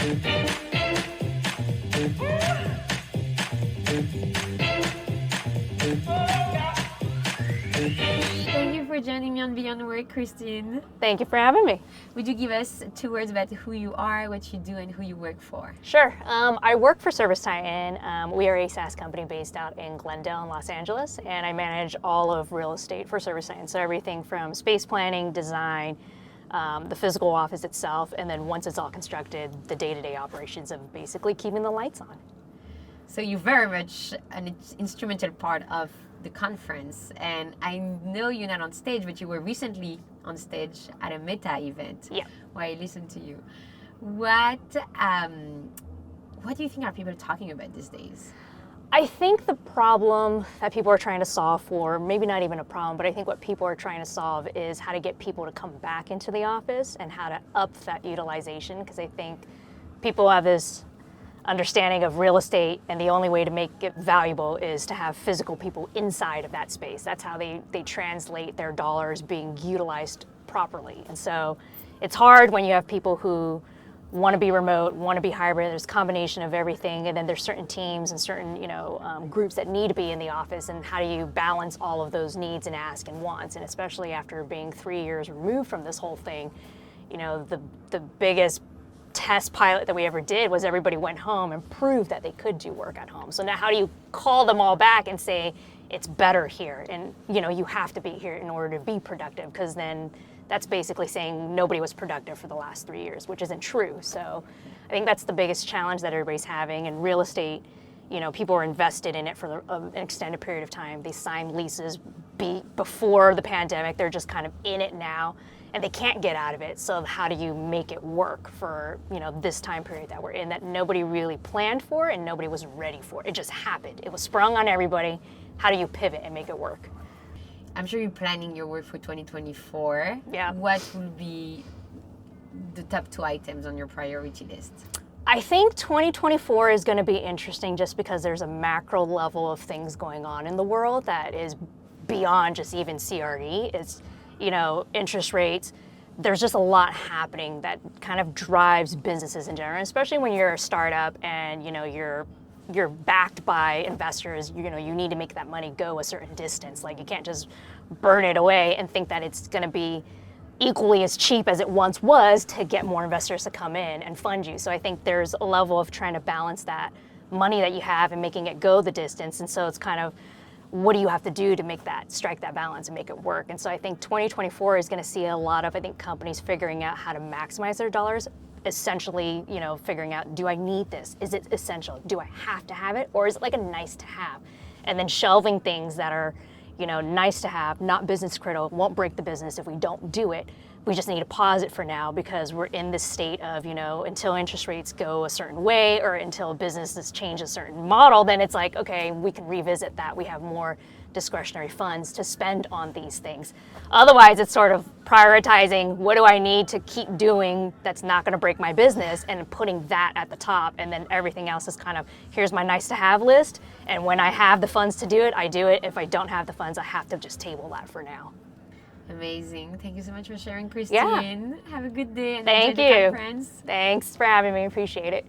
Thank you for joining me on Beyond Work, Kristine. Thank you for having me. Would you give us 2 words about who you are, what you do, and who you work for? Sure. I work for ServiceTitan. We are a SaaS company based out in Glendale in Los Angeles, and I manage all of real estate for ServiceTitan. So everything from space planning, design, the physical office itself, and then once it's all constructed, the day-to-day operations of basically keeping the lights on. So you're very much an instrumental part of the conference, and I know you're not on stage, but you were recently on stage at a Meta event. Yeah. Where I listened to you. What do you think are people talking about these days? I think the problem that people are trying to solve for, maybe not even a problem, but I think what people are trying to solve is how to get people to come back into the office and how to up that utilization, because I think people have this understanding of real estate, and the only way to make it valuable is to have physical people inside of that space. That's how they translate their dollars being utilized properly. And so it's hard when you have people who want to be remote, want to be hybrid. There's a combination of everything, and then there's certain teams and certain groups that need to be in the office, and how do you balance all of those needs and asks and wants? And especially after being 3 years removed from this whole thing, the biggest test pilot that we ever did was everybody went home and proved that they could do work at home. So now how do you call them all back and say it's better here, and you have to be here in order to be productive? Because then that's basically saying nobody was productive for the last 3 years, which isn't true. So I think that's the biggest challenge that everybody's having. In real estate, people are invested in it for an extended period of time. They signed leases before the pandemic. They're just kind of in it now, and they can't get out of it. So how do you make it work for this time period that we're in, that nobody really planned for and nobody was ready for? It just happened. It was sprung on everybody. How do you pivot and make it work? I'm sure you're planning your work for 2024. Yeah. What will be the top 2 items on your priority list? I think 2024 is going to be interesting just because there's a macro level of things going on in the world that is beyond just even CRE. It's interest rates. There's just a lot happening that kind of drives businesses in general, especially when you're a startup and you're backed by investors. You need to make that money go a certain distance. Like, you can't just burn it away and think that it's going to be equally as cheap as it once was to get more investors to come in and fund you. So I think there's a level of trying to balance that money that you have and making it go the distance. And so it's kind of, what do you have to do to strike that balance and make it work? And so I think 2024 is going to see a lot of, companies figuring out how to maximize their dollars, essentially, figuring out, do I need this? Is it essential? Do I have to have it? Or is it like a nice to have? And then shelving things that are, nice to have, not business critical, won't break the business if we don't do it. We just need to pause it for now because we're in this state of, until interest rates go a certain way or until businesses change a certain model, then it's like, okay, we can revisit that. We have more discretionary funds to spend on these things. Otherwise, it's sort of prioritizing, what do I need to keep doing that's not going to break my business, and putting that at the top, and then everything else is kind of, here's my nice to have list, and when I have the funds to do it, I do it. If I don't have the funds, I have to just table that for now. Amazing. Thank you so much for sharing, Kristine. Yeah. Have a good day and Thank enjoy the conference. Thanks for having me. Appreciate it.